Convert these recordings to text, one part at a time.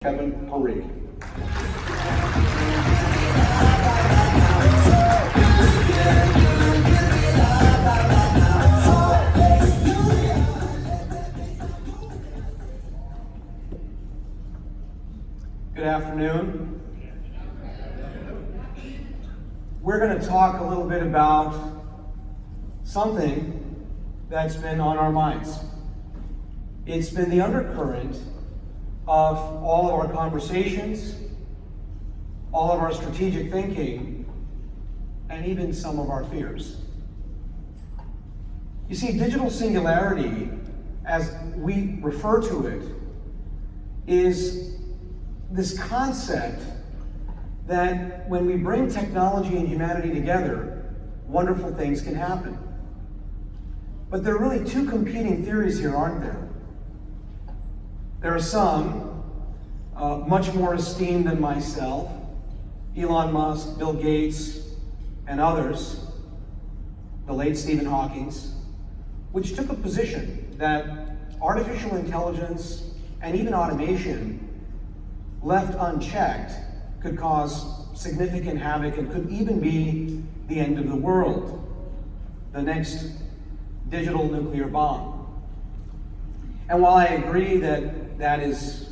Parikh. Good afternoon. We're going to talk a little bit about something that's been on our minds. It's been the undercurrent of all of our conversations, all of our strategic thinking, and even some of our fears. You see, digital singularity, as we refer to it, is this concept that when we bring technology and humanity together, wonderful things can happen. But there are really two competing theories here, aren't there? There are some, much more esteemed than myself, Elon Musk, Bill Gates, and others, the late Stephen Hawking, which took a position that artificial intelligence and even automation, left unchecked, could cause significant havoc and could even be the end of the world, the next digital nuclear bomb. And while I agree that that is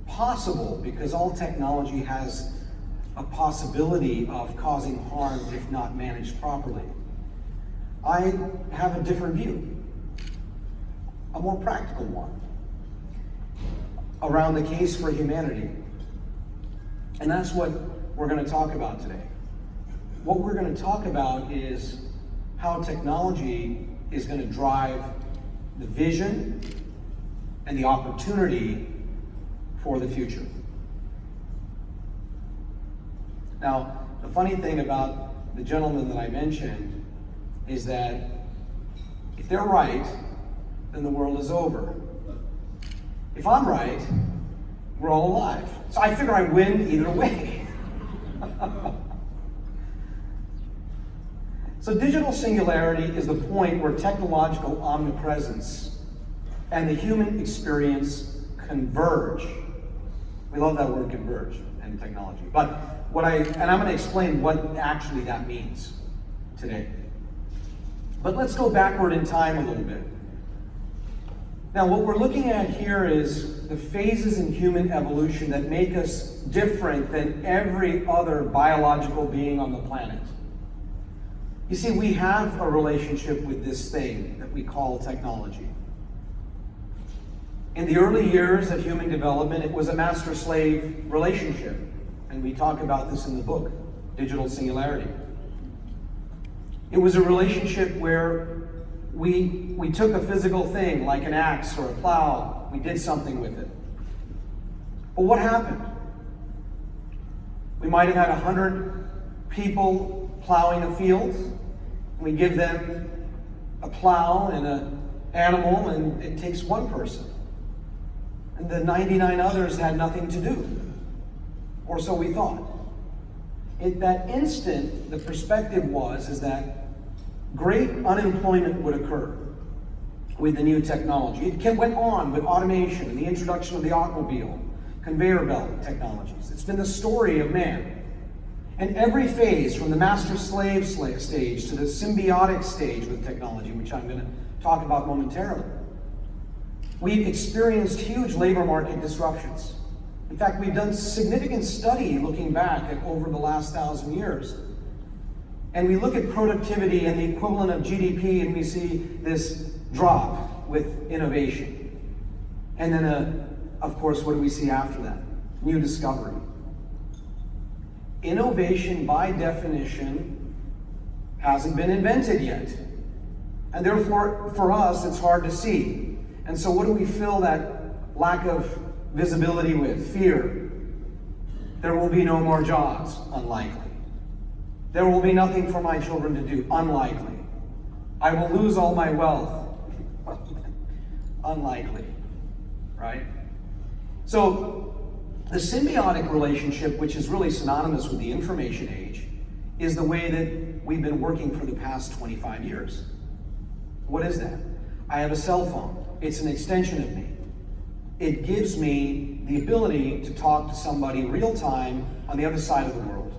possible, because all technology has a possibility of causing harm if not managed properly, I have a different view, a more practical one, around the case for humanity. And that's what we're going to talk about today. What we're going to talk about is how technology is going to drive the vision and the opportunity for the future. Now, the funny thing about the gentleman that I mentioned is that if they're right, then the world is over. If I'm right, we're all alive. So I figure I win either way. So digital singularity is the point where technological omnipresence and the human experience converge. We love that word, converge, in technology. But I'm going to explain what actually that means today. But let's go backward in time a little bit. Now, what we're looking at here is the phases in human evolution that make us different than every other biological being on the planet. You see, we have a relationship with this thing that we call technology. In the early years of human development, it was a master-slave relationship. And we talk about this in the book, Digital Singularity. It was a relationship where we took a physical thing, like an axe or a plow, we did something with it. But what happened? We might have had 100 people plowing a field. We give them a plow and an animal, and it takes one person. And the 99 others had nothing to do, or so we thought. At that instant, the perspective is that great unemployment would occur with the new technology. It went on with automation and the introduction of the automobile, conveyor belt technologies. It's been the story of man. And every phase, from the master-slave stage to the symbiotic stage with technology, which I'm going to talk about momentarily, we've experienced huge labor market disruptions. In fact, we've done significant study looking back at over the last 1,000 years. And we look at productivity and the equivalent of GDP, and we see this drop with innovation. And then, of course, what do we see after that? New discovery. Innovation, by definition, hasn't been invented yet. And therefore, for us, it's hard to see. And so what do we fill that lack of visibility with? Fear. There will be no more jobs, unlikely. There will be nothing for my children to do, unlikely. I will lose all my wealth, unlikely, right? So the symbiotic relationship, which is really synonymous with the information age, is the way that we've been working for the past 25 years. What is that? I have a cell phone. It's an extension of me. It gives me the ability to talk to somebody real time on the other side of the world.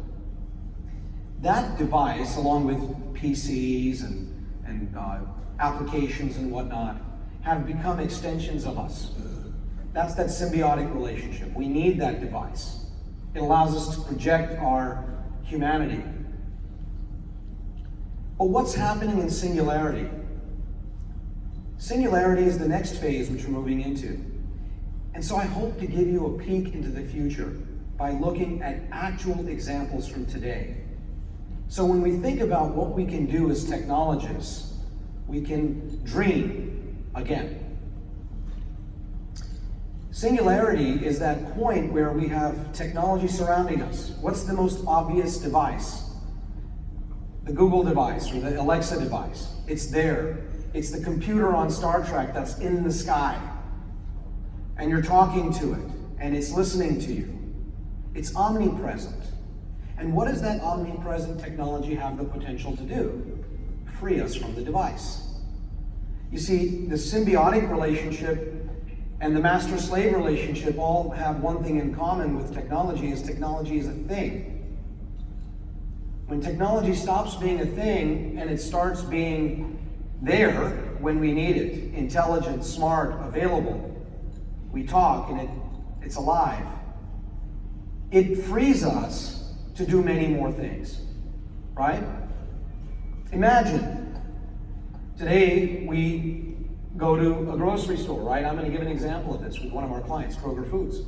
That device, along with PCs and applications and whatnot, have become extensions of us. That's that symbiotic relationship. We need that device. It allows us to project our humanity. But what's happening in Singularity? Singularity is the next phase which we're moving into. And so I hope to give you a peek into the future by looking at actual examples from today. So when we think about what we can do as technologists, we can dream again. Singularity is that point where we have technology surrounding us. What's the most obvious device? The Google device or the Alexa device. It's there. It's the computer on Star Trek that's in the sky. And you're talking to it, and it's listening to you. It's omnipresent. And what does that omnipresent technology have the potential to do? Free us from the device. You see, the symbiotic relationship and the master-slave relationship all have one thing in common with technology is a thing. When technology stops being a thing and it starts being there when we need it, intelligent, smart, available, we talk and it's alive. It frees us to do many more things, right? Imagine, today we go to a grocery store, right? I'm going to give an example of this with one of our clients, Kroger Foods.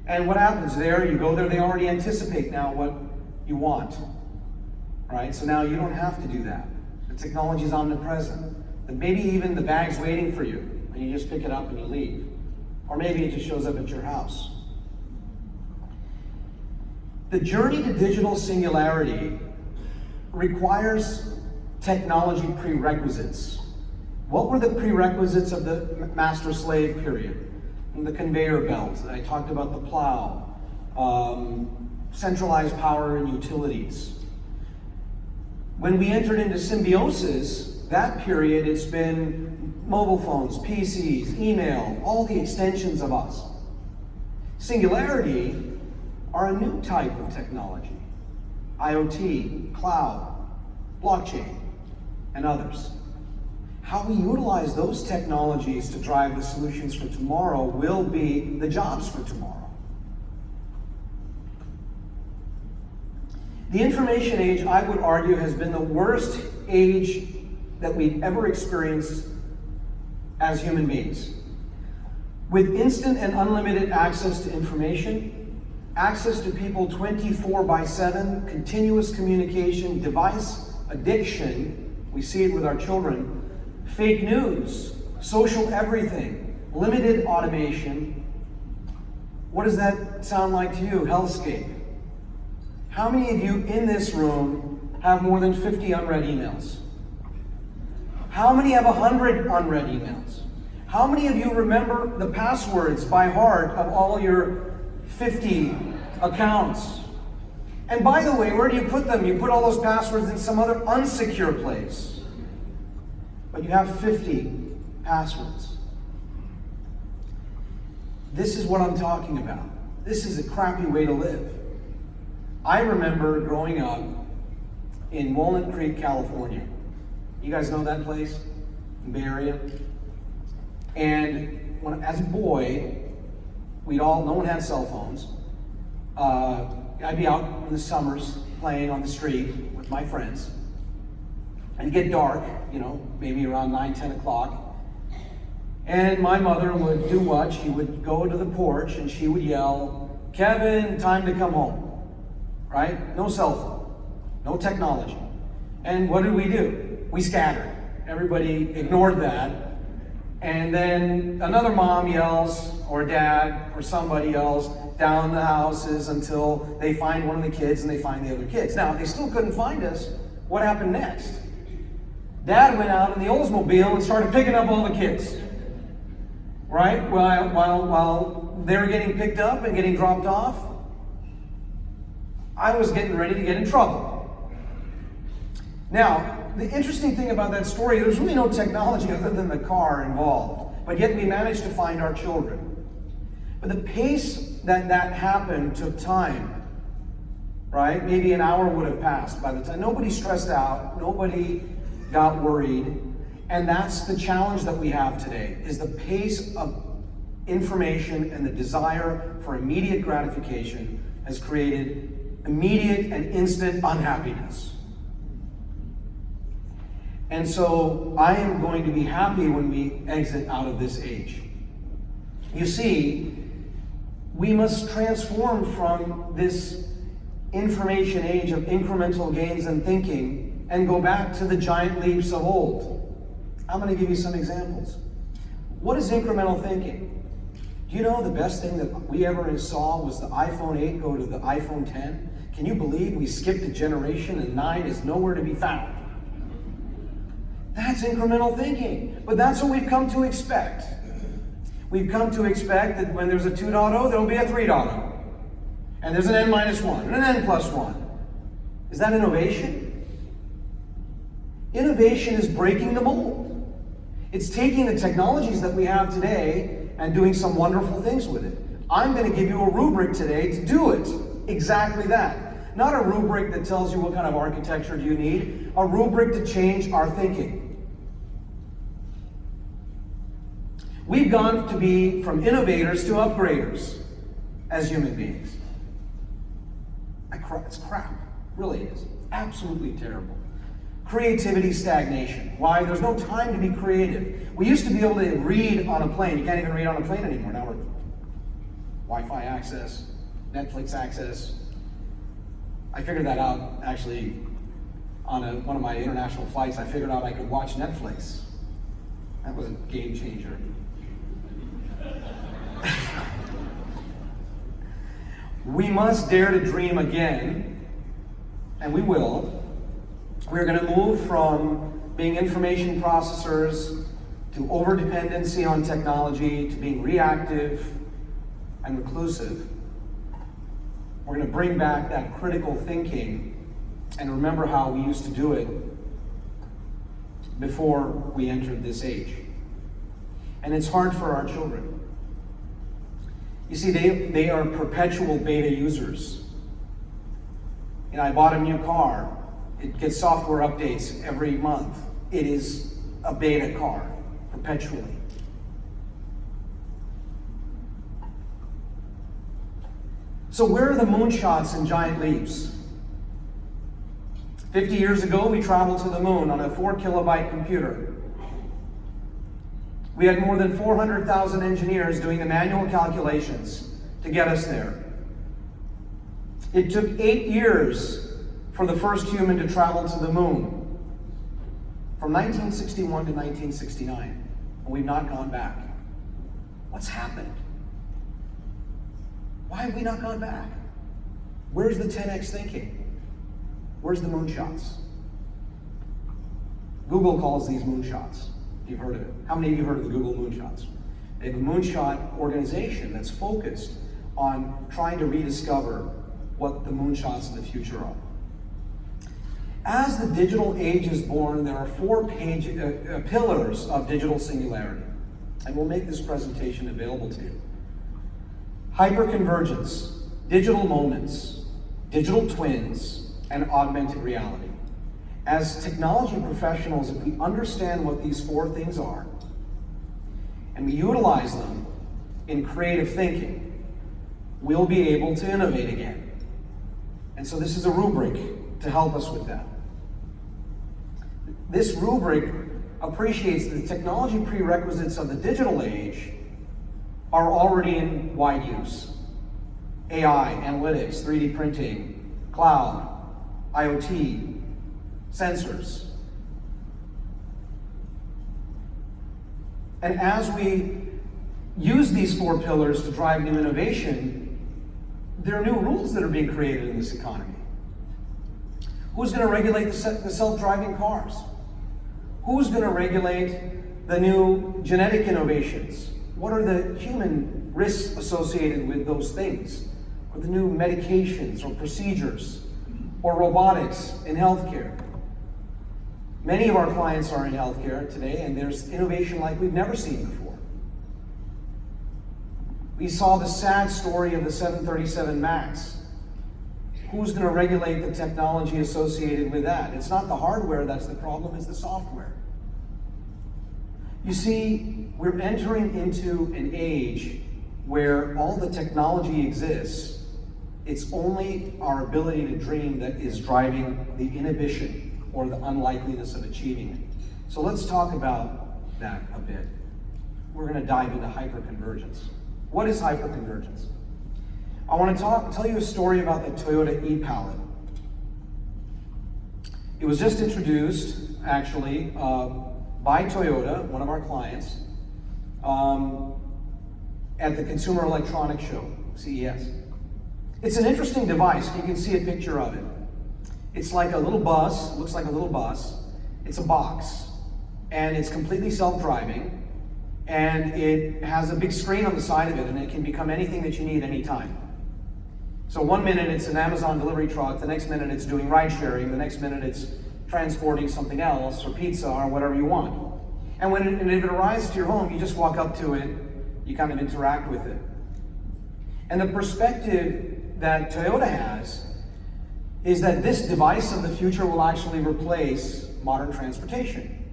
And what happens there, you go there, they already anticipate now what you want, right? So now you don't have to do that. The technology is omnipresent. And maybe even the bag's waiting for you, and you just pick it up and you leave. Or maybe it just shows up at your house. The journey to digital singularity requires technology prerequisites. What were the prerequisites of the master-slave period? The conveyor belt, I talked about the plow, centralized power and utilities. When we entered into symbiosis, that period, it's been mobile phones, PCs, email, all the extensions of us. Singularity are a new type of technology. IoT, cloud, blockchain, and others. How we utilize those technologies to drive the solutions for tomorrow will be the jobs for tomorrow. The information age, I would argue, has been the worst age that we've ever experienced as human beings. With instant and unlimited access to information, access to people 24/7, continuous communication, device addiction, we see it with our children, fake news, social everything, limited automation. What does that sound like to you? Hellscape. How many of you in this room have more than 50 unread emails? How many have 100 unread emails? How many of you remember the passwords by heart of all your 50 accounts? And by the way, where do you put them? You put all those passwords in some other unsecure place. But you have 50 passwords. This is what I'm talking about. This is a crappy way to live. I remember growing up in Walnut Creek, California. You guys know that place? In the Bay Area? And as a boy, no one had cell phones. I'd be out in the summers playing on the street with my friends. And it'd get dark, maybe around 9, 10 o'clock. And my mother would do what? She would go to the porch and she would yell, "Kevin, time to come home." Right? No cell phone, no technology. And what did we do? We scattered. Everybody ignored that. And then another mom yells, or dad, or somebody else, down the houses until they find one of the kids and they find the other kids. Now, if they still couldn't find us, what happened next? Dad went out in the Oldsmobile and started picking up all the kids. Right? While they were getting picked up and getting dropped off, I was getting ready to get in trouble. Now, the interesting thing about that story, there's really no technology other than the car involved, but yet we managed to find our children. But the pace that happened took time, right? Maybe an hour would have passed by the time. Nobody stressed out, nobody got worried. And that's the challenge that we have today, is the pace of information and the desire for immediate gratification has created immediate and instant unhappiness. And so I am going to be happy when we exit out of this age. You see, we must transform from this information age of incremental gains in thinking and go back to the giant leaps of old. I'm going to give you some examples. What is incremental thinking? Do you know the best thing that we ever saw was the iPhone 8 go to the iPhone 10? Can you believe we skipped a generation and 9 is nowhere to be found? That's incremental thinking. But that's what we've come to expect. We've come to expect that when there's a 2.0, there'll be a 3.0. And there's an N-1 and an N+1. Is that innovation? Innovation is breaking the mold. It's taking the technologies that we have today and doing some wonderful things with it. I'm going to give you a rubric today to do it. Exactly that. Not a rubric that tells you what kind of architecture do you need. A rubric to change our thinking. We've gone to be from innovators to upgraders as human beings. It's crap. Really is. Absolutely terrible. Creativity stagnation. Why? There's no time to be creative. We used to be able to read on a plane. You can't even read on a plane anymore. Now we're Wi-Fi access, Netflix access. I figured that out actually on one of my international flights. I figured out I could watch Netflix. That was a game changer. We must dare to dream again, and we will. We're going to move from being information processors to overdependency on technology to being reactive and reclusive. We're going to bring back that critical thinking and remember how we used to do it before we entered this age. And it's hard for our children. You see, they are perpetual beta users. I bought a new car. It gets software updates every month. It is a beta car, perpetually. So where are the moonshots and giant leaps? 50 years ago, we traveled to the moon on a 4-kilobyte computer. We had more than 400,000 engineers doing the manual calculations to get us there. It took 8 years for the first human to travel to the moon, from 1961 to 1969, and we've not gone back. What's happened? Why have we not gone back? Where's the 10x thinking? Where's the moonshots? Google calls these moonshots. You've heard of it. How many of you heard of the Google moonshots? They have a moonshot organization that's focused on trying to rediscover what the moonshots of the future are. As the digital age is born, there are 4 pillars of digital singularity. And we'll make this presentation available to you. Hyperconvergence, digital moments, digital twins, and augmented reality. As technology professionals, if we understand what these 4 things are, and we utilize them in creative thinking, we'll be able to innovate again. And so this is a rubric to help us with that. This rubric appreciates that the technology prerequisites of the digital age are already in wide use. AI, analytics, 3D printing, cloud, IoT, sensors. And as we use these 4 pillars to drive new innovation, there are new rules that are being created in this economy. Who's going to regulate the self-driving cars? Who's going to regulate the new genetic innovations? What are the human risks associated with those things? Or the new medications or procedures or robotics in healthcare? Many of our clients are in healthcare today, and there's innovation like we've never seen before. We saw the sad story of the 737 MAX. Who's going to regulate the technology associated with that? It's not the hardware that's the problem, it's the software. You see, we're entering into an age where all the technology exists. It's only our ability to dream that is driving the inhibition or the unlikeliness of achieving it. So let's talk about that a bit. We're going to dive into hyperconvergence. What is hyperconvergence? I want to tell you a story about the Toyota e-Palette. It was just introduced, actually, by Toyota, one of our clients, at the Consumer Electronics Show, CES. It's an interesting device. You can see a picture of it. It's like a little bus, looks like a little bus. It's a box, and it's completely self-driving, and it has a big screen on the side of it, and it can become anything that you need anytime. So one minute it's an Amazon delivery truck, the next minute it's doing ride sharing, the next minute it's transporting something else, or pizza, or whatever you want. And if it arrives to your home, you just walk up to it, you kind of interact with it. And the perspective that Toyota has is that this device of the future will actually replace modern transportation.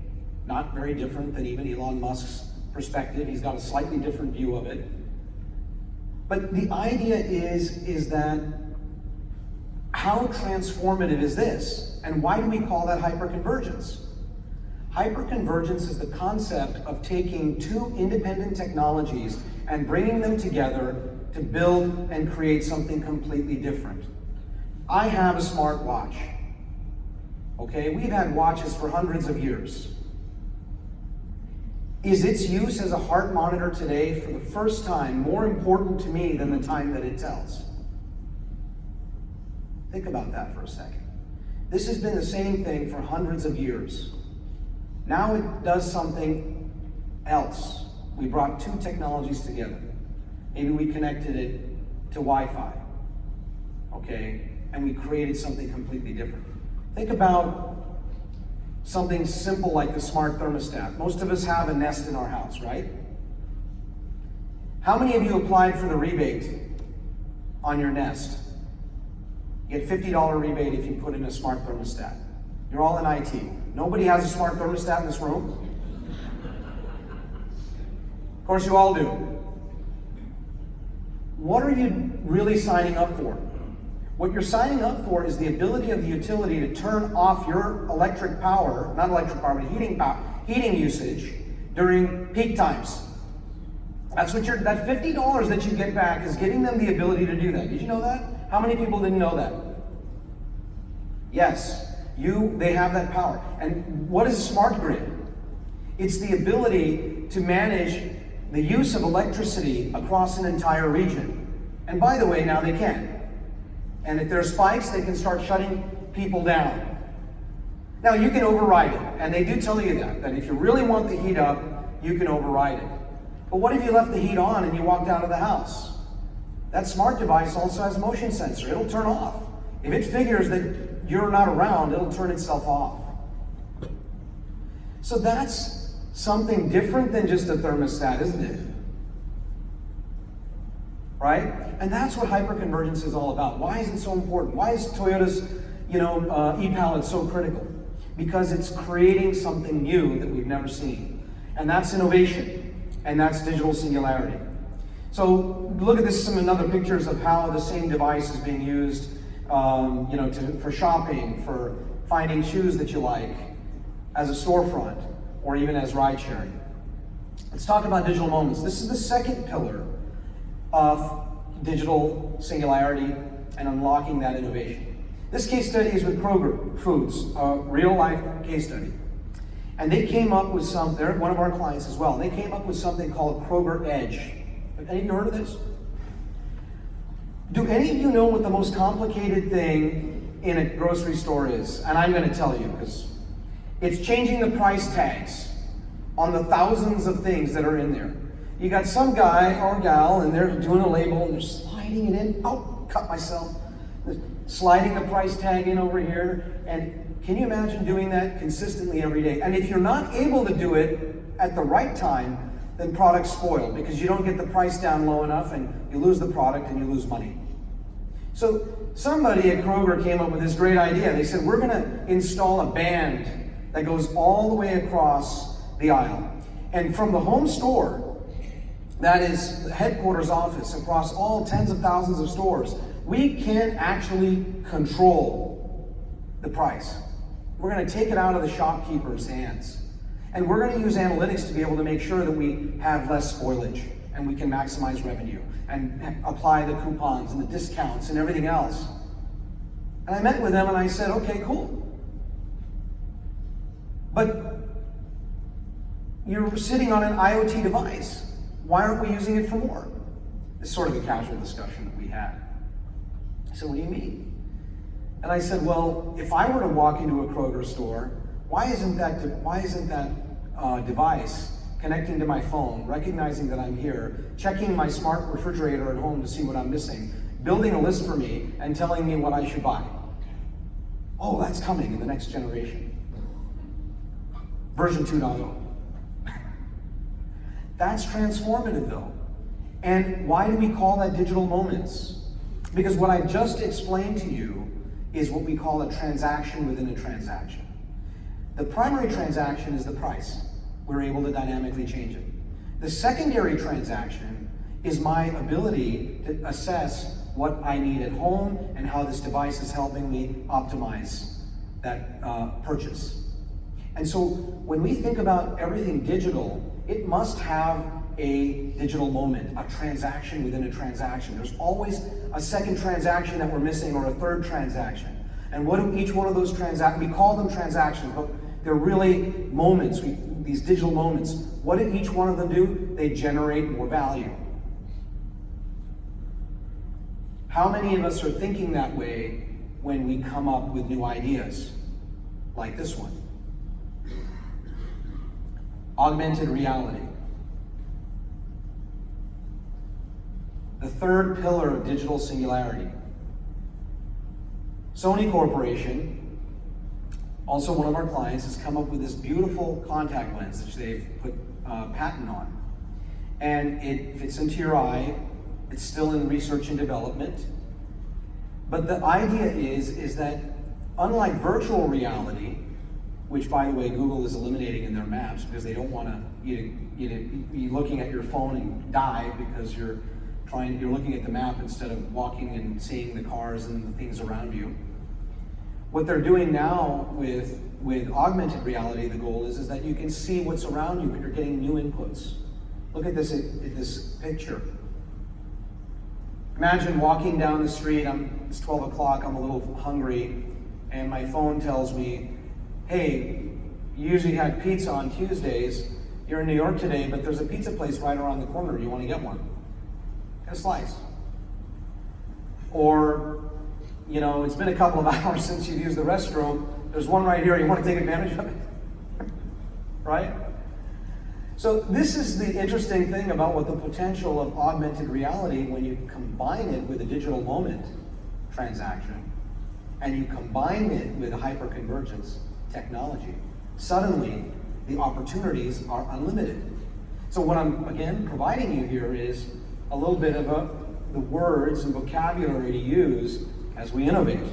Not very different than even Elon Musk's perspective. He's got a slightly different view of it. But the idea is that how transformative is this? And why do we call that hyperconvergence? Hyperconvergence is the concept of taking two independent technologies and bringing them together to build and create something completely different. I have a smart watch. Okay, we've had watches for hundreds of years. Is its use as a heart monitor today, for the first time, more important to me than the time that it tells? Think about that for a second. This has been the same thing for hundreds of years. Now it does something else. We brought two technologies together. Maybe we connected it to Wi-Fi, okay? And we created something completely different. Think about something simple like the smart thermostat. Most of us have a Nest in our house, right? How many of you applied for the rebate on your Nest? You get a $50 rebate if you put in a smart thermostat. You're all in IT. Nobody has a smart thermostat in this room? Of course you all do. What are you really signing up for? What you're signing up for is the ability of the utility to turn off your electric power, not electric power, but heating usage during peak times. That's what that $50 that you get back is giving them the ability to do that. Did you know that? How many people didn't know that? Yes, they have that power. And what is a smart grid? It's the ability to manage the use of electricity across an entire region. And by the way, now they can. And if there are spikes, they can start shutting people down. Now you can override it, and they do tell you that if you really want the heat up, you can override it. But what if you left the heat on and you walked out of the house? That smart device also has a motion sensor. It'll turn off. If it figures that you're not around, it'll turn itself off. So that's something different than just a thermostat, isn't it? Right? And that's what hyperconvergence is all about. Why is it so important? Why is Toyota's e-Palette so critical? Because it's creating something new that we've never seen. And that's innovation. And that's digital singularity. So look at this, some other pictures of how the same device is being used for shopping, for finding shoes that you like, as a storefront, or even as ride sharing. Let's talk about digital moments. This is the second pillar of digital singularity and unlocking that innovation. This case study is with Kroger Foods, a real-life case study. And they came up with they're one of our clients as well. They came up with something called Kroger Edge. Have any of you heard of this? Do any of you know what the most complicated thing in a grocery store is? And I'm going to tell you, because it's changing the price tags on the thousands of things that are in there. You got some guy or gal, and they're doing a label, and they're sliding it in. Oh, cut myself. They're sliding the price tag in over here. And can you imagine doing that consistently every day? And if you're not able to do it at the right time, then products spoil because you don't get the price down low enough and you lose the product and you lose money. So somebody at Kroger came up with this great idea. They said, we're going to install a band that goes all the way across the aisle. And from the home store, that is the headquarters office across all tens of thousands of stores, we can actually control the price. We're going to take it out of the shopkeeper's hands. And we're going to use analytics to be able to make sure that we have less spoilage and we can maximize revenue and apply the coupons and the discounts and everything else. And I met with them and I said, okay, cool. But you're sitting on an IoT device. Why aren't we using it for more? It's sort of a casual discussion that we had. I said, what do you mean? And I said, well, if I were to walk into a Kroger store, why isn't that device connecting to my phone, recognizing that I'm here, checking my smart refrigerator at home to see what I'm missing, building a list for me, and telling me what I should buy? Oh, that's coming in the next generation. Version 2.0. That's transformative though. And why do we call that digital moments? Because what I just explained to you is what we call a transaction within a transaction. The primary transaction is the price. We're able to dynamically change it. The secondary transaction is my ability to assess what I need at home and how this device is helping me optimize that purchase. And so when we think about everything digital, it must have a digital moment, a transaction within a transaction. There's always a second transaction that we're missing or a third transaction. And what do each one of those transactions, we call them transactions, but they're really moments, these digital moments. What do each one of them do? They generate more value. How many of us are thinking that way when we come up with new ideas, like this one? Augmented reality. The third pillar of digital singularity. Sony Corporation, also one of our clients, has come up with this beautiful contact lens that they've put patent on. And it fits into your eye. It's still in research and development. But the idea is that unlike virtual reality, which by the way Google is eliminating in their maps because they don't want you to be looking at your phone and die because you're looking at the map instead of walking and seeing the cars and the things around you. What they're doing now with augmented reality, the goal is that you can see what's around you, but you're getting new inputs. Look at this picture. Imagine walking down the street, it's 12 o'clock, I'm a little hungry, and my phone tells me, hey, you usually have pizza on Tuesdays, you're in New York today, but there's a pizza place right around the corner, you want to get one? Get a slice. Or, it's been a couple of hours since you've used the restroom, there's one right here, you want to take advantage of it? Right? So this is the interesting thing about what the potential of augmented reality when you combine it with a digital moment transaction and you combine it with hyperconvergence technology. Suddenly, the opportunities are unlimited. So what I'm, again, providing you here is a little bit of the words and vocabulary to use as we innovate.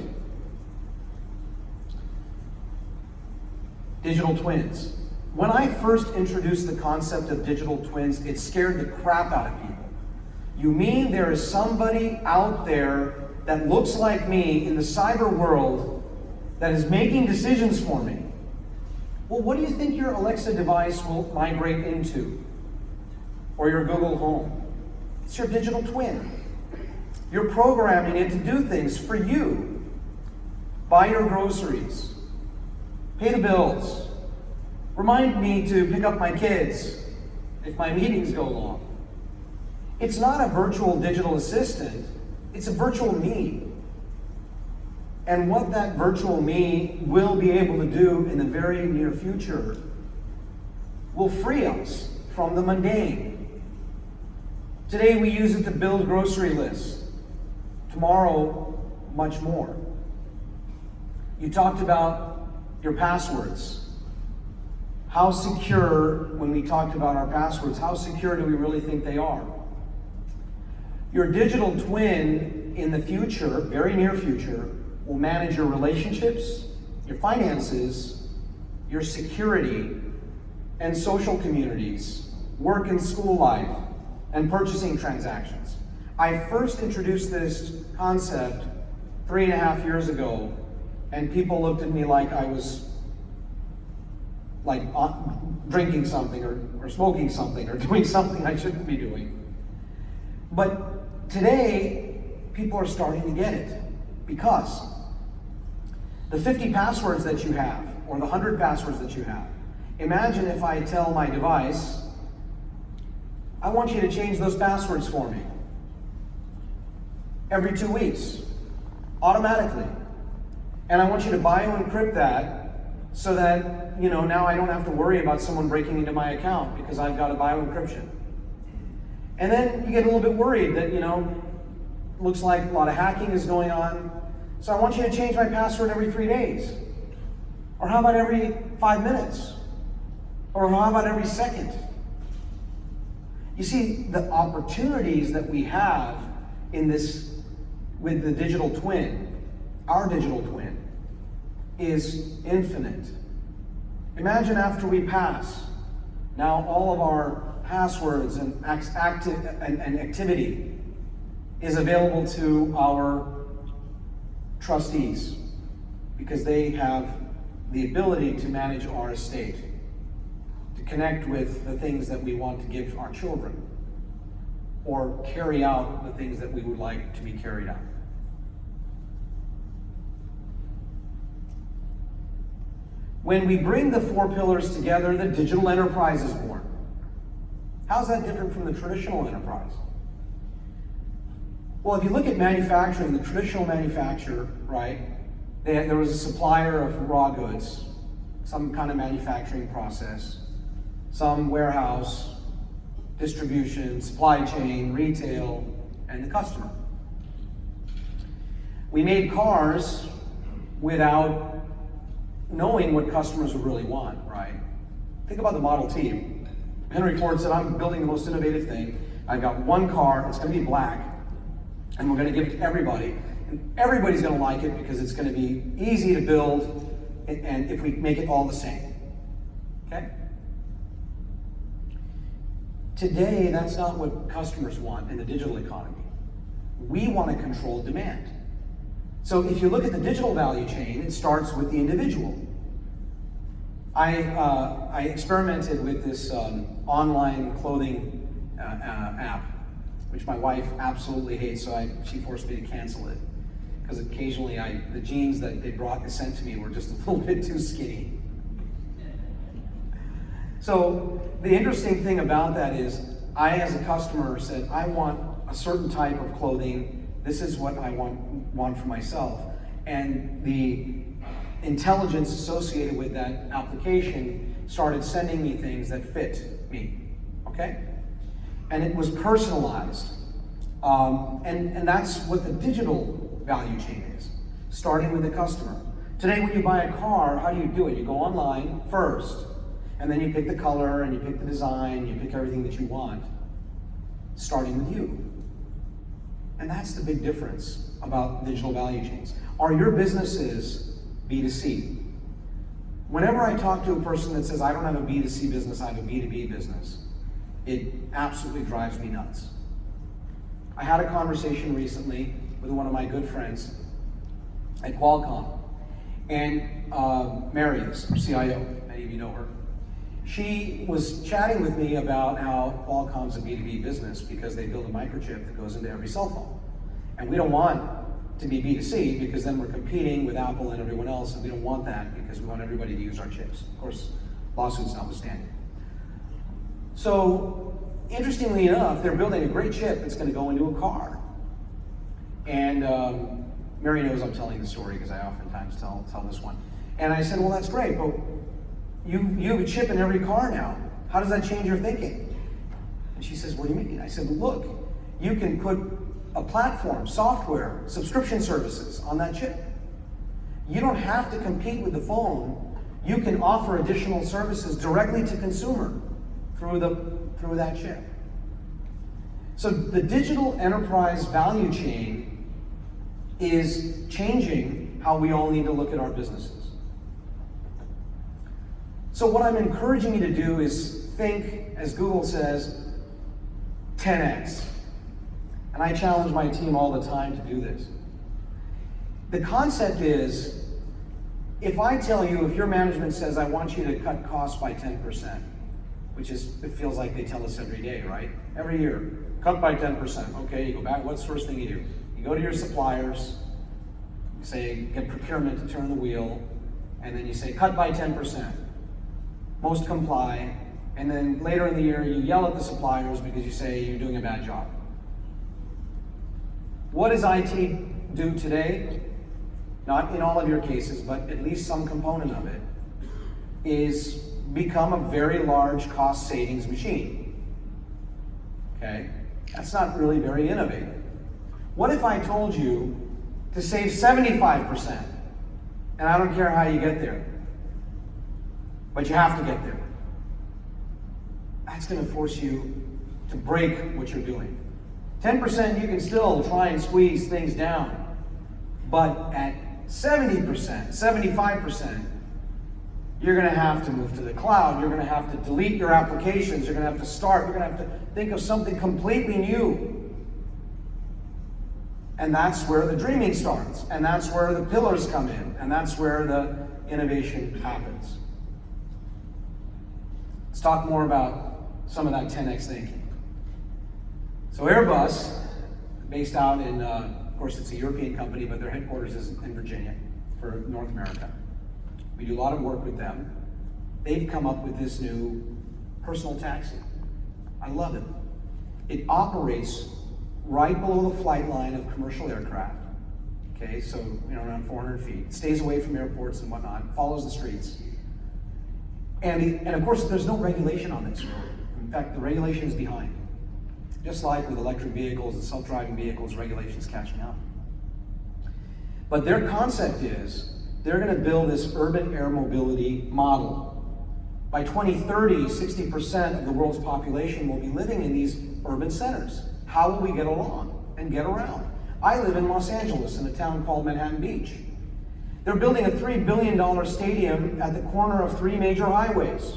Digital twins. When I first introduced the concept of digital twins, it scared the crap out of people. You mean there is somebody out there that looks like me in the cyber world that is making decisions for me? Well, what do you think your Alexa device will migrate into? Or your Google Home? It's your digital twin. You're programming it to do things for you. Buy your groceries. Pay the bills. Remind me to pick up my kids if my meetings go long. It's not a virtual digital assistant, it's a virtual me. And what that virtual me will be able to do in the very near future will free us from the mundane. Today we use it to build grocery lists. Tomorrow, much more. You talked about your passwords. how secure, when we talked about our passwords, how secure do we really think they are? Your digital twin in the future, very near future, will manage your relationships, your finances, your security, and social communities, work and school life, and purchasing transactions. I first introduced this concept 3.5 years ago, and people looked at me like I was drinking something or smoking something or doing something I shouldn't be doing. But today, people are starting to get it, because the 50 passwords that you have, or the 100 passwords that you have, imagine if I tell my device, I want you to change those passwords for me every 2 weeks, automatically. And I want you to bio-encrypt that so that, now I don't have to worry about someone breaking into my account because I've got a bio-encryption. And then you get a little bit worried that, looks like a lot of hacking is going on. So I want you to change my password every 3 days. Or how about every 5 minutes? Or how about every second? You see, the opportunities that we have in this, with the digital twin, our digital twin, is infinite. Imagine after we pass, now all of our passwords and activity is available to our trustees, because they have the ability to manage our estate, to connect with the things that we want to give our children, or carry out the things that we would like to be carried out. When we bring the 4 pillars together, the digital enterprise is born. How's that different from the traditional enterprise? Well, if you look at manufacturing, the traditional manufacturer, right, there was a supplier of raw goods, some kind of manufacturing process, some warehouse, distribution, supply chain, retail, and the customer. We made cars without knowing what customers would really want, right? Think about the Model T. Henry Ford said, I'm building the most innovative thing. I've got one car, it's going to be black, and we're going to give it to everybody. And everybody's going to like it because it's going to be easy to build, and if we make it all the same. Okay? Today, that's not what customers want in the digital economy. We want to control demand. So if you look at the digital value chain, it starts with the individual. I experimented with this online clothing app, which my wife absolutely hates, so she forced me to cancel it. Because occasionally the jeans that they sent to me were just a little bit too skinny. So the interesting thing about that is, I as a customer said, I want a certain type of clothing. This is what I want for myself. And the intelligence associated with that application started sending me things that fit me, okay? And it was personalized. And that's what the digital value chain is, starting with the customer. Today when you buy a car, how do you do it? You go online first, and then you pick the color, and you pick the design, you pick everything that you want, starting with you. And that's the big difference about digital value chains. Are your businesses B2C? Whenever I talk to a person that says, I don't have a B2C business, I have a B2B business, it absolutely drives me nuts. I had a conversation recently with one of my good friends at Qualcomm, and Mary, our CIO, many of you know her. She was chatting with me about how Qualcomm's a B2B business because they build a microchip that goes into every cell phone. And we don't want to be B2C because then we're competing with Apple and everyone else, and we don't want that because we want everybody to use our chips. Of course, lawsuits notwithstanding. So, interestingly enough, they're building a great chip that's going to go into a car. And Mary knows I'm telling the story because I oftentimes tell this one. And I said, well, that's great, but you have a chip in every car now. How does that change your thinking? And she says, what do you mean? I said, look, you can put a platform, software, subscription services on that chip. You don't have to compete with the phone you can offer additional services directly to consumer through that chip. So the digital enterprise value chain is changing how we all need to look at our businesses. So what I'm encouraging you to do is think, as Google says, 10x. And I challenge my team all the time to do this. The concept is, if I tell you, if your management says, I want you to cut costs by 10%, which is, it feels like they tell us every day, right? Every year, cut by 10%. Okay, you go back, what's the first thing you do? You go to your suppliers, you say, get procurement to turn the wheel, and then you say, cut by 10%. Most comply, and then later in the year, you yell at the suppliers because you say you're doing a bad job. What does IT do today? Not in all of your cases, but at least some component of it, is become a very large cost savings machine. Okay? That's not really very innovative. What if I told you to save 75%? And I don't care how you get there, but you have to get there. That's going to force you to break what you're doing. 10% you can still try and squeeze things down, but at 70%, 75%, you're going to have to move to the cloud. You're going to have to delete your applications. You're going to have to start. You're going to have to think of something completely new. And that's where the dreaming starts. And that's where the pillars come in. And that's where the innovation happens. Let's talk more about some of that 10x thinking. So Airbus, based out in, of course it's a European company, but their headquarters is in Virginia for North America. We do a lot of work with them. They've come up with this new personal taxi. I love it. It operates right below the flight line of commercial aircraft. Okay, so around 400 feet. It stays away from airports and whatnot, follows the streets. And of course, there's no regulation on this road. In fact, the regulation is behind. Just like with electric vehicles and self-driving vehicles, regulation's catching up. But their concept is, they're going to build this urban air mobility model. By 2030, 60% of the world's population will be living in these urban centers. How will we get along and get around? I live in Los Angeles in a town called Manhattan Beach. They're building a $3 billion stadium at the corner of 3 major highways.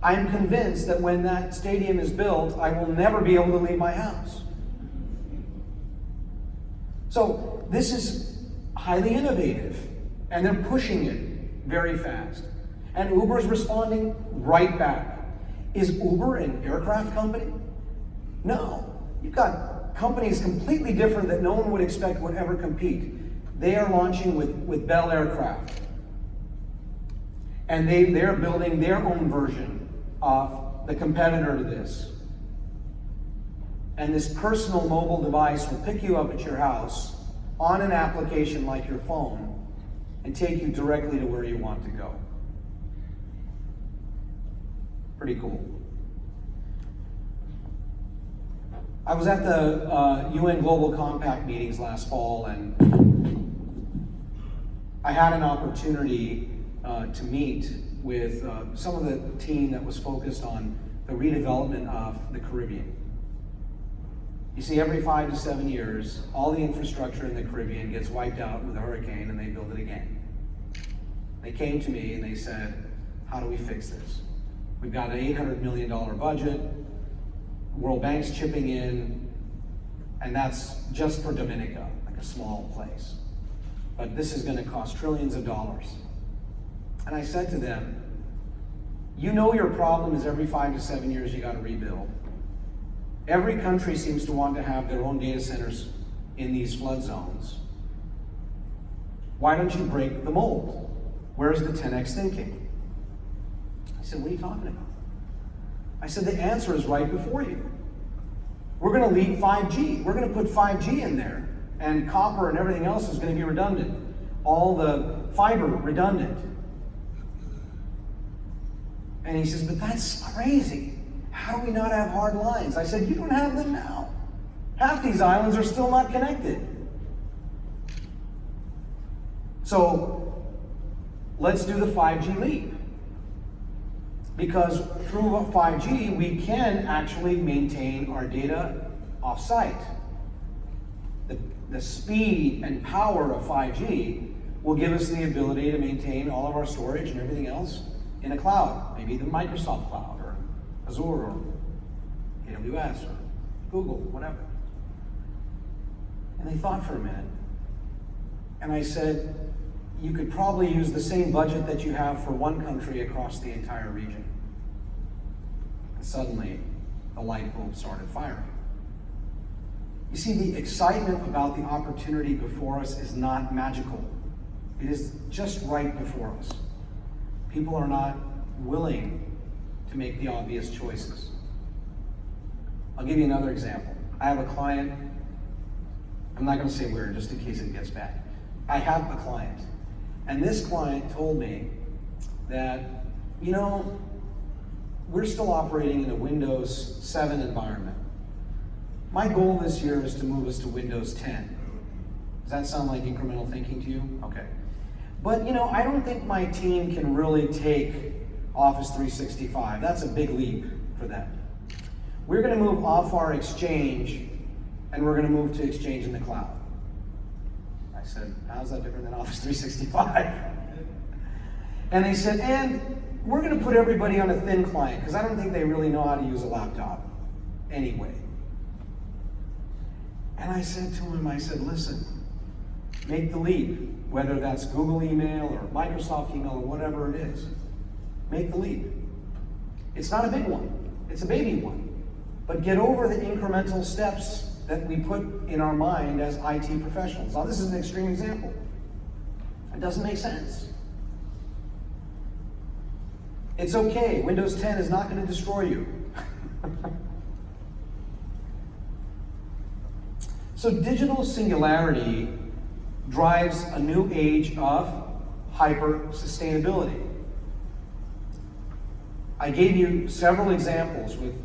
I'm convinced that when that stadium is built, I will never be able to leave my house. So this is highly innovative, and they're pushing it very fast. And Uber's responding right back. Is Uber an aircraft company? No. You've got companies completely different that no one would expect would ever compete. They are launching with Bell Aircraft. And they're building their own version of the competitor to this. And this personal mobile device will pick you up at your house on an application like your phone and take you directly to where you want to go. Pretty cool. I was at the UN Global Compact meetings last fall, and I had an opportunity to meet with some of the team that was focused on the redevelopment of the Caribbean. You see, every 5 to 7 years, all the infrastructure in the Caribbean gets wiped out with a hurricane and they build it again. They came to me and they said, how do we fix this? We've got an $800 million budget, World Bank's chipping in, and that's just for Dominica, like a small place. But this is going to cost trillions of dollars. And I said to them, you know your problem is every 5 to 7 years you got to rebuild. Every country seems to want to have their own data centers in these flood zones. Why don't you break the mold? Where's the 10x thinking? I said, what are you talking about? I said, the answer is right before you. We're going to lead 5G. We're going to put 5G in there. And copper and everything else is going to be redundant. All the fiber redundant. And he says, but that's crazy. How do we not have hard lines? I said, you don't have them now. Half these islands are still not connected. So let's do the 5G leap. Because through 5G, we can actually maintain our data off-site. The speed and power of 5G will give us the ability to maintain all of our storage and everything else in a cloud, maybe the Microsoft cloud or Azure or AWS or Google, whatever. And they thought for a minute. And I said, you could probably use the same budget that you have for one country across the entire region. And suddenly, the light bulb started firing. You see, the excitement about the opportunity before us is not magical. It is just right before us. People are not willing to make the obvious choices. I'll give you another example. I have a client, I'm not going to say where just in case it gets bad. I have a client, and this client told me that, we're still operating in a Windows 7 environment. My goal this year is to move us to Windows 10. Does that sound like incremental thinking to you? Okay. But I don't think my team can really take Office 365. That's a big leap for them. We're going to move off our Exchange, and we're going to move to Exchange in the cloud. I said, how's that different than Office 365? And they said, and we're going to put everybody on a thin client, because I don't think they really know how to use a laptop anyway. And I said to him, listen, make the leap, whether that's Google email or Microsoft email or whatever it is. Make the leap. It's not a big one, it's a baby one. But get over the incremental steps that we put in our mind as IT professionals. Now, this is an extreme example. It doesn't make sense. It's okay. Windows 10 is not going to destroy you. So digital singularity drives a new age of hyper-sustainability. I gave you several examples with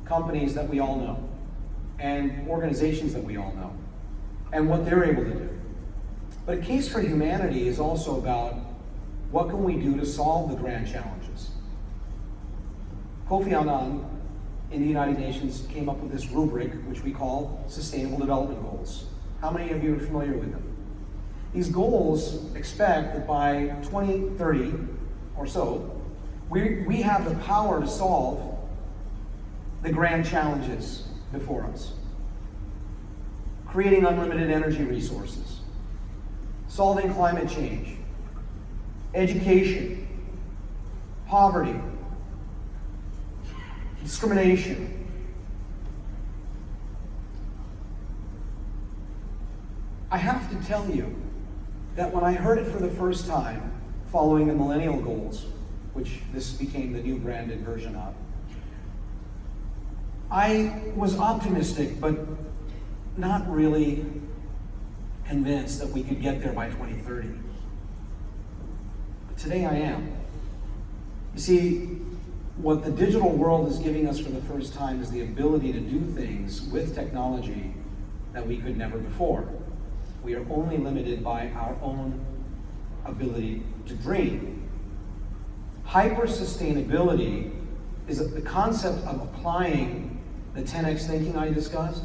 companies that we all know and organizations that we all know and what they're able to do. But a case for humanity is also about what can we do to solve the grand challenges. Kofi Annan in the United Nations came up with this rubric, which we call Sustainable Development Goals. How many of you are familiar with them? These goals expect that by 2030 or so, we have the power to solve the grand challenges before us. Creating unlimited energy resources, solving climate change, education, poverty, discrimination. I have to tell you that when I heard it for the first time, following the Millennial Goals, which this became the new branded version of, I was optimistic, but not really convinced that we could get there by 2030. But today I am. You see, what the digital world is giving us for the first time is the ability to do things with technology that we could never before. We are only limited by our own ability to dream. Hyper-sustainability is the concept of applying the 10x thinking I discussed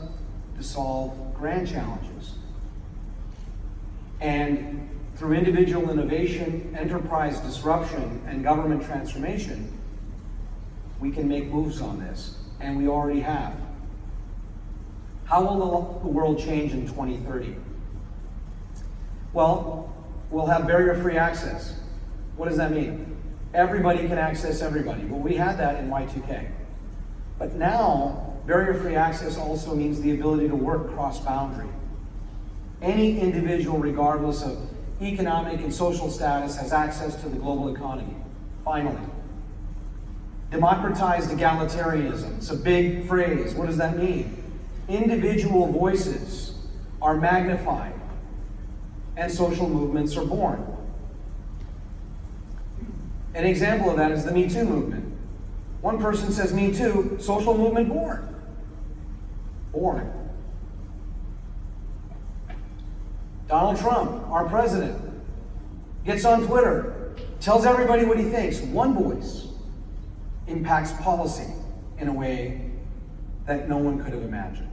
to solve grand challenges. And through individual innovation, enterprise disruption, and government transformation, we can make moves on this, and we already have. How will the world change in 2030? Well, we'll have barrier-free access. What does that mean? Everybody can access everybody. Well, we had that in Y2K. But now, barrier-free access also means the ability to work cross-boundary. Any individual, regardless of economic and social status, has access to the global economy. Finally. Democratized egalitarianism. It's a big phrase. What does that mean? Individual voices are magnified and social movements are born. An example of that is the Me Too movement. One person says Me Too, social movement born. Born. Donald Trump, our president, gets on Twitter tells everybody what he thinks. One voice impacts policy in a way that no one could have imagined.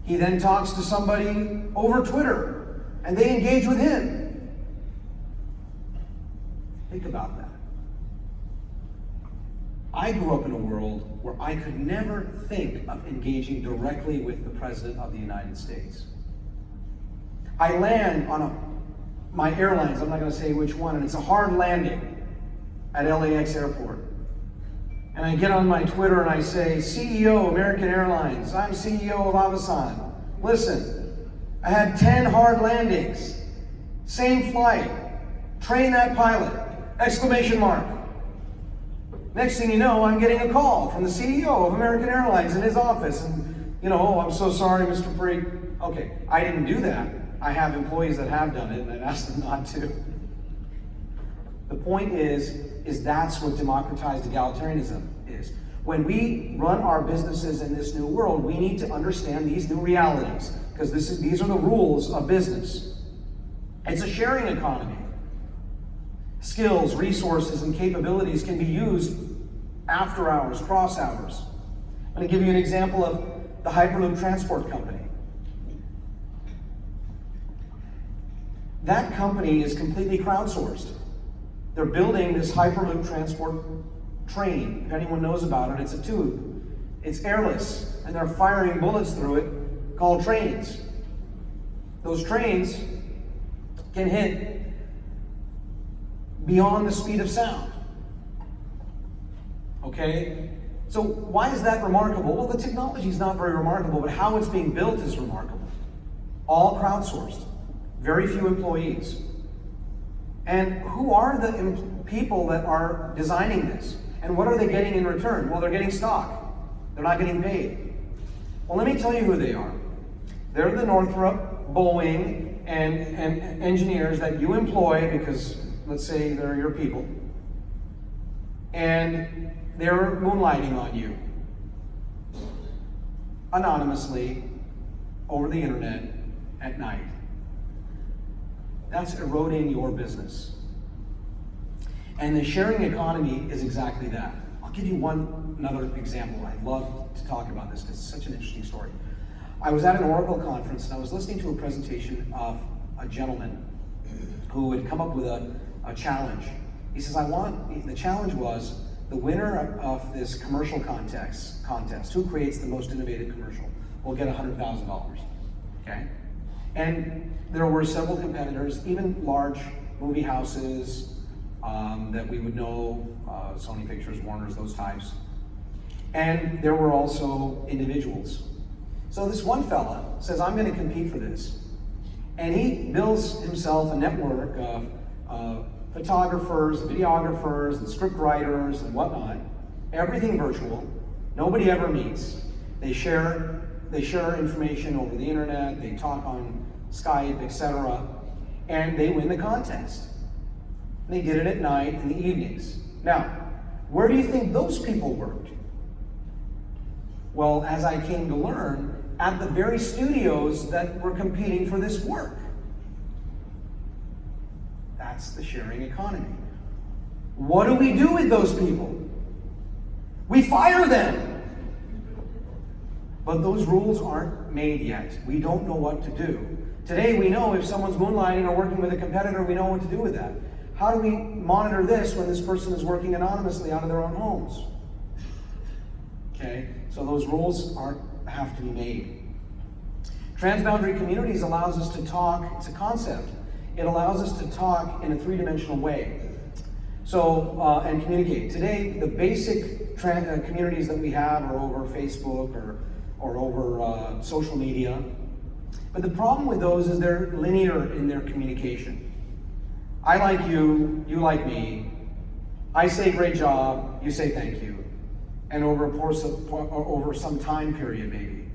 He then talks to somebody over Twitter, and they engage with him. Think about that. I grew up in a world where I could never think of engaging directly with the President of the United States. I land on my airlines, I'm not going to say which one, and it's a hard landing at LAX airport. And I get on my Twitter and I say, CEO, American Airlines, I'm CEO of Avasant. Listen, I had 10 hard landings, same flight, train that pilot, exclamation mark. Next thing you know, I'm getting a call from the CEO of American Airlines in his office. And, oh, I'm so sorry, Mr. Parikh. Okay, I didn't do that. I have employees that have done it, and I've asked them not to. The point is that's what democratized egalitarianism is. When we run our businesses in this new world, we need to understand these new realities, because these are the rules of business. It's a sharing economy. Skills, resources, and capabilities can be used after hours, cross hours. I'm going to give you an example of the Hyperloop transport company. That company is completely crowdsourced. They're building this Hyperloop transport train. If anyone knows about it, it's a tube. It's airless, and they're firing bullets through it called trains. Those trains can hit beyond the speed of sound. Okay? So why is that remarkable? Well, the technology is not very remarkable, but how it's being built is remarkable. All crowdsourced. Very few employees. And who are the people that are designing this? And what are they getting in return? Well, they're getting stock. They're not getting paid. Well, let me tell you who they are. They're the Northrop, Boeing, and engineers that you employ because, let's say, they're your people. And they're moonlighting on you anonymously over the internet at night. That's eroding your business. And the sharing economy is exactly that. I'll give you another example. I love to talk about this because it's such an interesting story. I was at an Oracle conference and I was listening to a presentation of a gentleman who had come up with a challenge. He says, the challenge was the winner of this commercial contest, who creates the most innovative commercial, will get $100,000, okay? And there were several competitors, even large movie houses that we would know, Sony Pictures, Warner's, those types. And there were also individuals. So this one fella says, I'm going to compete for this. And he builds himself a network of photographers, videographers, and script writers, and whatnot. Everything virtual. Nobody ever meets. They share information over the internet, they talk on Skype, etc., and they win the contest. They did it at night in the evenings. Now, where do you think those people worked? Well, as I came to learn, at the very studios that were competing for this work. That's the sharing economy. What do we do with those people? We fire them. But those rules aren't made yet. We don't know what to do. Today we know if someone's moonlighting or working with a competitor, we know what to do with that. How do we monitor this when this person is working anonymously out of their own homes? Okay, so those rules have to be made. Transboundary communities allows us to talk, it's a concept. It allows us to talk in a three-dimensional way. So, and communicate. Today, the basic communities that we have are over Facebook or over social media. But the problem with those is they're linear in their communication. I like you, you like me. I say great job, you say thank you. And over some time period maybe,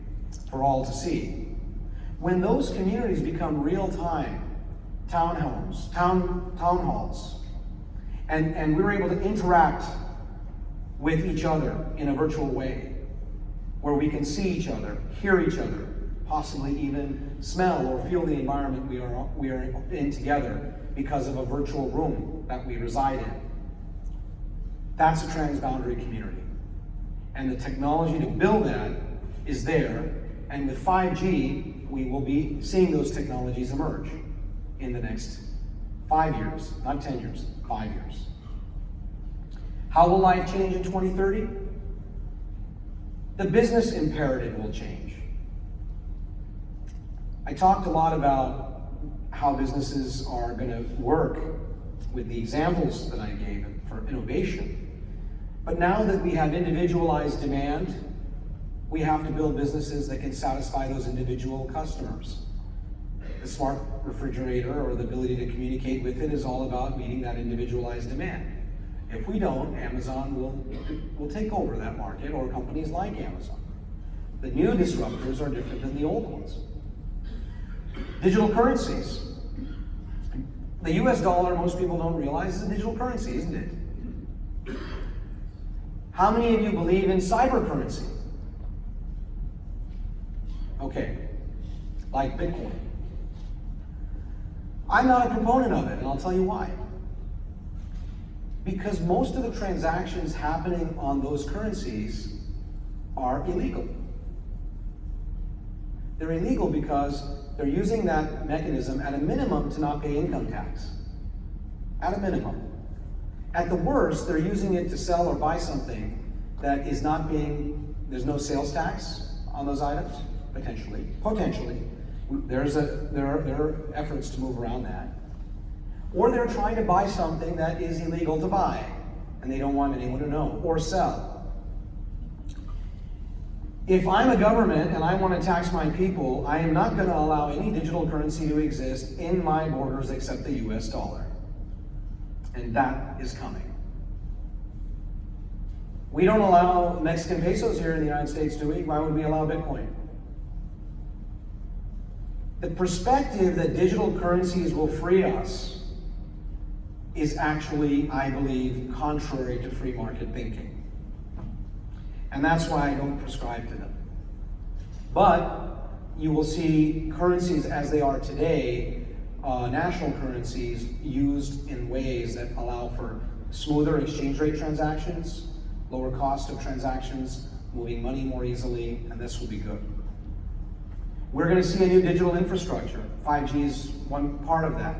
for all to see. When those communities become real-time town halls, and we're able to interact with each other in a virtual way, where we can see each other, hear each other, possibly even smell or feel the environment we are in together because of a virtual room that we reside in. That's a transboundary community. And the technology to build that is there, and with 5G, we will be seeing those technologies emerge in the next 5 years, not 10 years, 5 years. How will life change in 2030? The business imperative will change. I talked a lot about how businesses are going to work with the examples that I gave for innovation. But now that we have individualized demand, we have to build businesses that can satisfy those individual customers. The smart refrigerator, or the ability to communicate with it, is all about meeting that individualized demand. If we don't, Amazon will take over that market, or companies like Amazon. The new disruptors are different than the old ones. Digital currencies. The US dollar, most people don't realize, is a digital currency, isn't it? How many of you believe in cyber currency? Okay, like Bitcoin. I'm not a proponent of it, and I'll tell you why. Because most of the transactions happening on those currencies are illegal. They're illegal because they're using that mechanism at a minimum to not pay income tax. At a minimum. At the worst, they're using it to sell or buy something that is not being, there's no sales tax on those items, potentially. There are efforts to move around that. Or they're trying to buy something that is illegal to buy, and they don't want anyone to know, or sell. If I'm a government and I want to tax my people, I am not going to allow any digital currency to exist in my borders except the US dollar. And that is coming. We don't allow Mexican pesos here in the United States, do we? Why would we allow Bitcoin? The perspective that digital currencies will free us is actually, I believe, contrary to free market thinking. And that's why I don't prescribe to them. But you will see currencies as they are today, national currencies, used in ways that allow for smoother exchange rate transactions, lower cost of transactions, moving money more easily, and this will be good. We're going to see a new digital infrastructure. 5G is one part of that.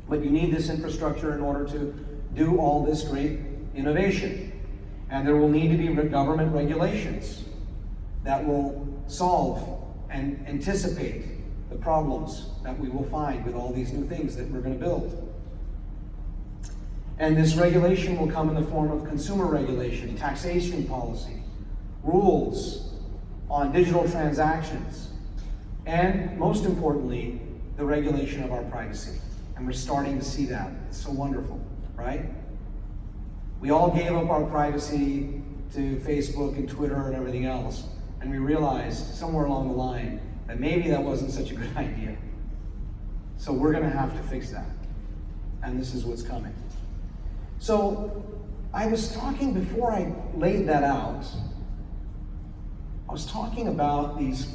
But you need this infrastructure in order to do all this great innovation. And there will need to be government regulations that will solve and anticipate the problems that we will find with all these new things that we're going to build. And this regulation will come in the form of consumer regulation, taxation policy, rules on digital transactions, and most importantly, the regulation of our privacy. And we're starting to see that. It's so wonderful, right? We all gave up our privacy to Facebook and Twitter and everything else, and we realized somewhere along the line that maybe that wasn't such a good idea. So we're going to have to fix that. And this is what's coming. So I was talking, before I laid that out, I was talking about these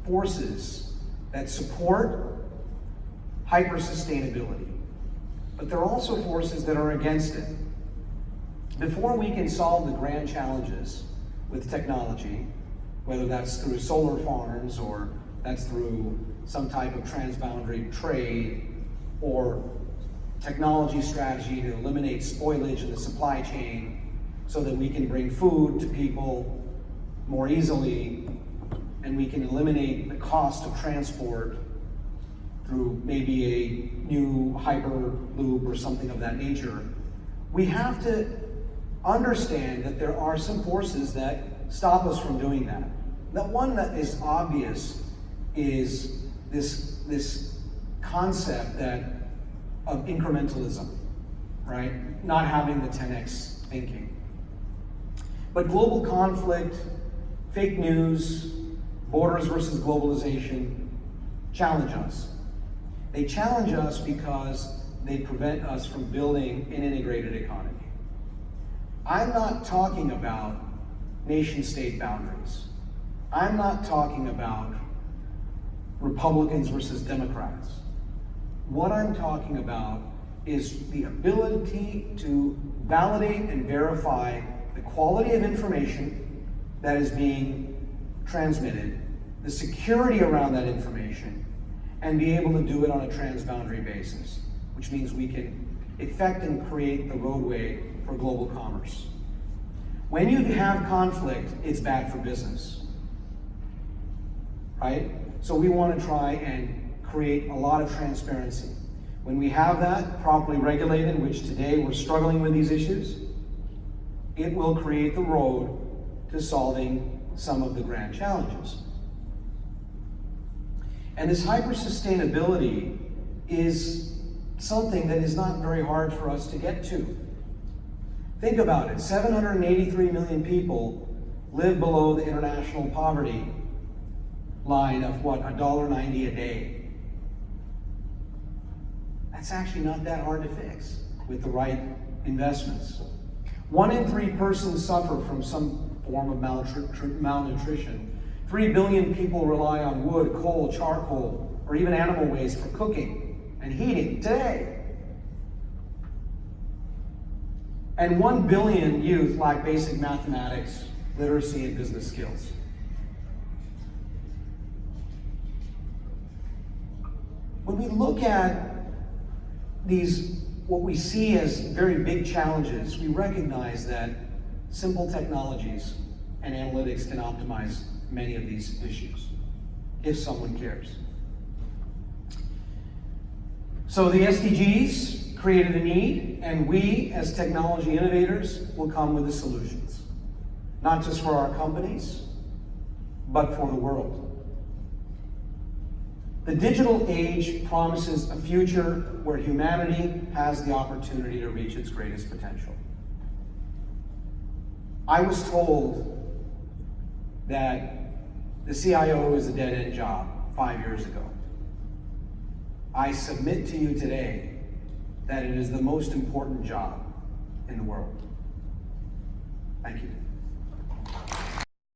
forces that support hyper-sustainability. But there are also forces that are against it. Before we can solve the grand challenges with technology, whether that's through solar farms or that's through some type of transboundary trade or technology strategy to eliminate spoilage in the supply chain so that we can bring food to people more easily, and we can eliminate the cost of transport through maybe a new Hyperloop or something of that nature, we have to understand that there are some forces that stop us from doing that. The one that is obvious is this concept of incrementalism, right? Not having the 10x thinking. But global conflict, fake news, borders versus globalization challenge us. They challenge us because they prevent us from building an integrated economy. I'm not talking about nation-state boundaries. I'm not talking about Republicans versus Democrats. What I'm talking about is the ability to validate and verify the quality of information that is being transmitted, the security around that information, and be able to do it on a transboundary basis, which means we can effect and create the roadway for global commerce. When you have conflict, it's bad for business, right? So we want to try and create a lot of transparency. When we have that properly regulated, which today we're struggling with these issues, it will create the road to solving some of the grand challenges. And this hyper-sustainability is something that is not very hard for us to get to. Think about it, 783 million people live below the international poverty line of what, $1.90 a day. That's actually not that hard to fix with the right investments. 1 in 3 persons suffer from some form of malnutrition. 3 billion people rely on wood, coal, charcoal, or even animal waste for cooking and heating today. And 1 billion youth lack basic mathematics, literacy, and business skills. When we look at these, what we see as very big challenges, we recognize that simple technologies and analytics can optimize many of these issues, if someone cares. So the SDGs created a need, and we, as technology innovators, will come with the solutions. Not just for our companies, but for the world. The digital age promises a future where humanity has the opportunity to reach its greatest potential. I was told that the CIO is a dead-end job 5 years ago. I submit to you today that it is the most important job in the world. Thank you.